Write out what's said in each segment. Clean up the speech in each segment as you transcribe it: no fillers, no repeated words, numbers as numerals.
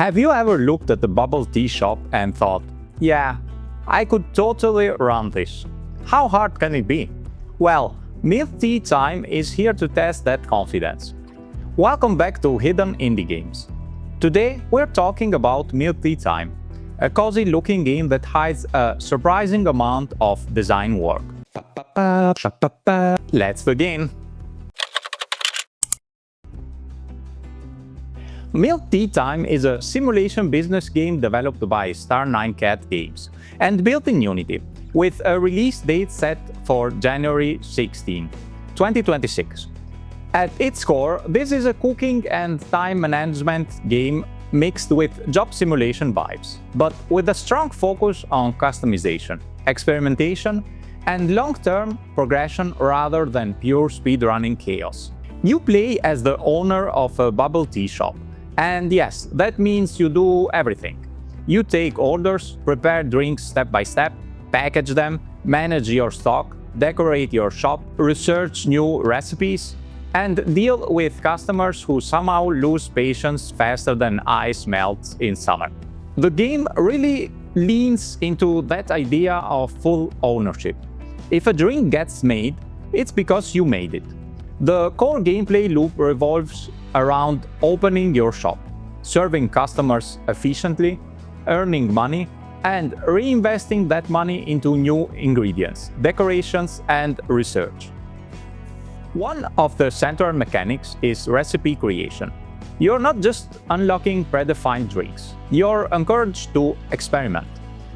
Have you ever looked at the bubble tea shop and thought, yeah, I could totally run this? How hard can it be? Well, MilkTea Time is here to test that confidence. Welcome back to Hidden Indie Games. Today, we're talking about MilkTea Time, a cozy-looking game that hides a surprising amount of design work. Let's begin! MilkTea Time is a simulation business game developed by StarNineCat Games and built in Unity, with a release date set for January 16, 2026. At its core, this is a cooking and time management game mixed with job simulation vibes, but with a strong focus on customization, experimentation, and long-term progression rather than pure speedrunning chaos. You play as the owner of a bubble tea shop. And yes, that means you do everything. You take orders, prepare drinks step by step, package them, manage your stock, decorate your shop, research new recipes, and deal with customers who somehow lose patience faster than ice melts in summer. The game really leans into that idea of full ownership. If a drink gets made, it's because you made it. The core gameplay loop revolves around opening your shop, serving customers efficiently, earning money, and reinvesting that money into new ingredients, decorations, and research. One of the central mechanics is recipe creation. You're not just unlocking predefined drinks, you're encouraged to experiment.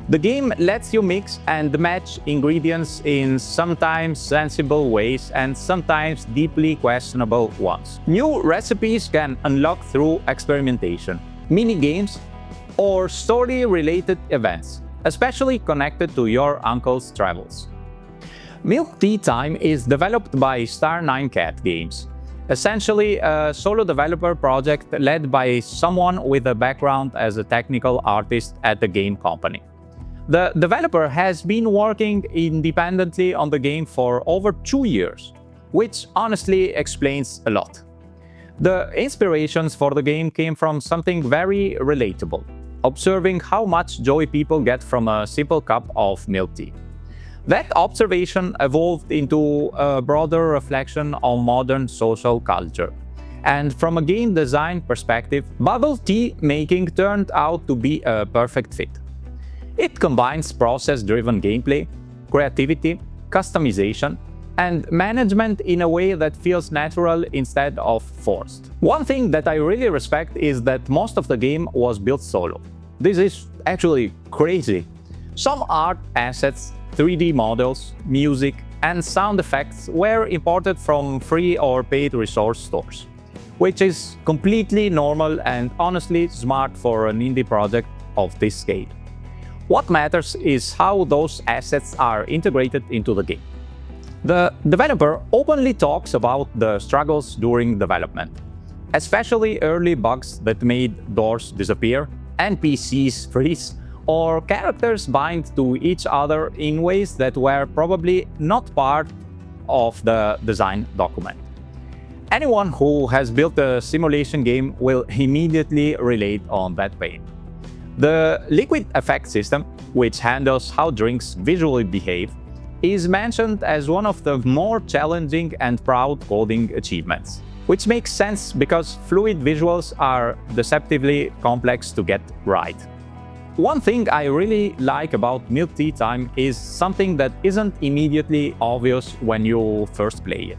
The game lets you mix and match ingredients in sometimes sensible ways and sometimes deeply questionable ones. New recipes can unlock through experimentation, mini-games, or story-related events, especially connected to your uncle's travels. MilkTea Time is developed by StarNineCat Games, essentially a solo developer project led by someone with a background as a technical artist at the game company. The developer has been working independently on the game for over 2 years, which honestly explains a lot. The inspirations for the game came from something very relatable, observing how much joy people get from a simple cup of milk tea. That observation evolved into a broader reflection on modern social culture. And from a game design perspective, bubble tea making turned out to be a perfect fit. It combines process-driven gameplay, creativity, customization, and management in a way that feels natural instead of forced. One thing that I really respect is that most of the game was built solo. This is actually crazy. Some art assets, 3D models, music, and sound effects were imported from free or paid resource stores, which is completely normal and honestly smart for an indie project of this scale. What matters is how those assets are integrated into the game. The developer openly talks about the struggles during development, especially early bugs that made doors disappear, NPCs freeze, or characters bind to each other in ways that were probably not part of the design document. Anyone who has built a simulation game will immediately relate on that pain. The liquid effect system, which handles how drinks visually behave, is mentioned as one of the more challenging and proud coding achievements, which makes sense because fluid visuals are deceptively complex to get right. One thing I really like about MilkTea Time is something that isn't immediately obvious when you first play it.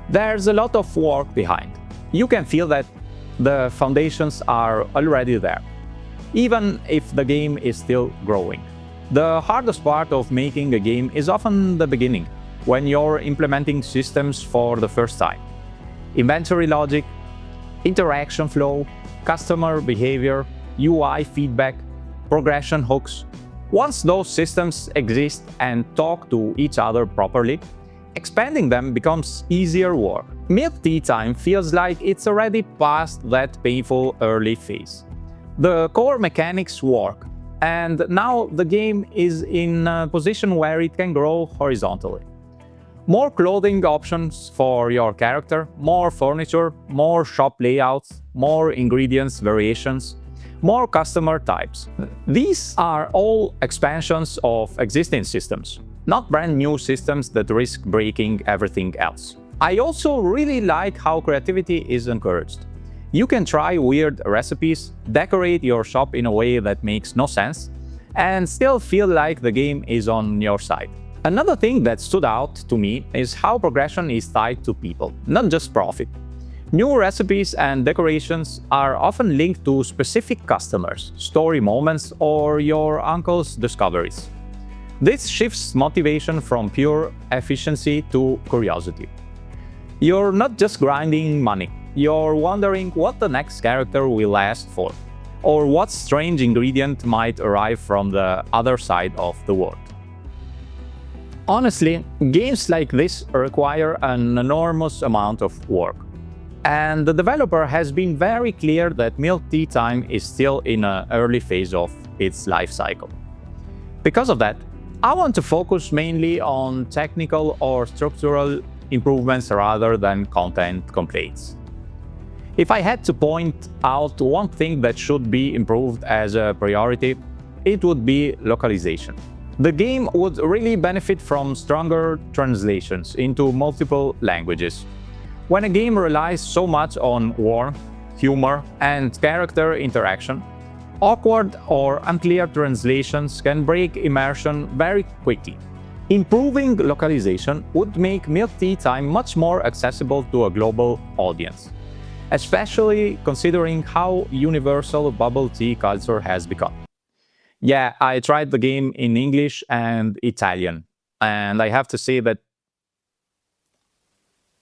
There's a lot of work behind. You can feel that the foundations are already there, even if the game is still growing. The hardest part of making a game is often the beginning, when you're implementing systems for the first time. Inventory logic, interaction flow, customer behavior, UI feedback, progression hooks. Once those systems exist and talk to each other properly, expanding them becomes easier work. MilkTea Time feels like it's already past that painful early phase. The core mechanics work, and now the game is in a position where it can grow horizontally. More clothing options for your character, more furniture, more shop layouts, more ingredients variations. more customer types. These are all expansions of existing systems, not brand new systems that risk breaking everything else. I also really like how creativity is encouraged. You can try weird recipes, decorate your shop in a way that makes no sense, and still feel like the game is on your side. Another thing that stood out to me is how progression is tied to people, not just profit. New recipes and decorations are often linked to specific customers, story moments, or your uncle's discoveries. This shifts motivation from pure efficiency to curiosity. You're not just grinding money, you're wondering what the next character will ask for, or what strange ingredient might arrive from the other side of the world. Honestly, games like this require an enormous amount of work. And the developer has been very clear that MilkTea Time is still in an early phase of its life cycle. Because of that, I want to focus mainly on technical or structural improvements rather than content complaints. If I had to point out one thing that should be improved as a priority, it would be localization. The game would really benefit from stronger translations into multiple languages. When a game relies so much on warmth, humor, and character interaction, awkward or unclear translations can break immersion very quickly. Improving localization would make MilkTea Time much more accessible to a global audience, especially considering how universal bubble tea culture has become. Yeah, I tried the game in English and Italian, and I have to say that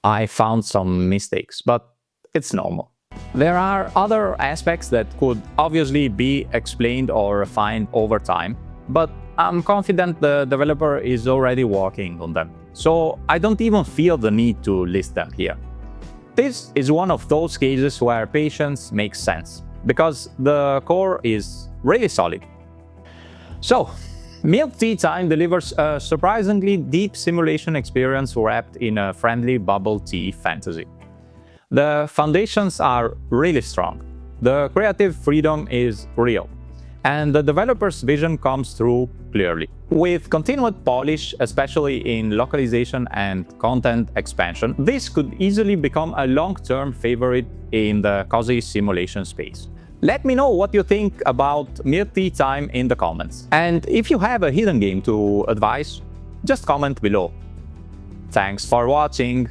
I found some mistakes, but it's normal. There are other aspects that could obviously be explained or refined over time, but I'm confident the developer is already working on them, so I don't even feel the need to list them here. This is one of those cases where patience makes sense, because the core is really solid. So, MilkTea Time delivers a surprisingly deep simulation experience wrapped in a friendly bubble tea fantasy. The foundations are really strong, the creative freedom is real, and the developer's vision comes through clearly. With continued polish, especially in localization and content expansion, this could easily become a long-term favorite in the cozy simulation space. Let me know what you think about MilkTea Time in the comments. And if you have a hidden game to advise, just comment below. Thanks for watching!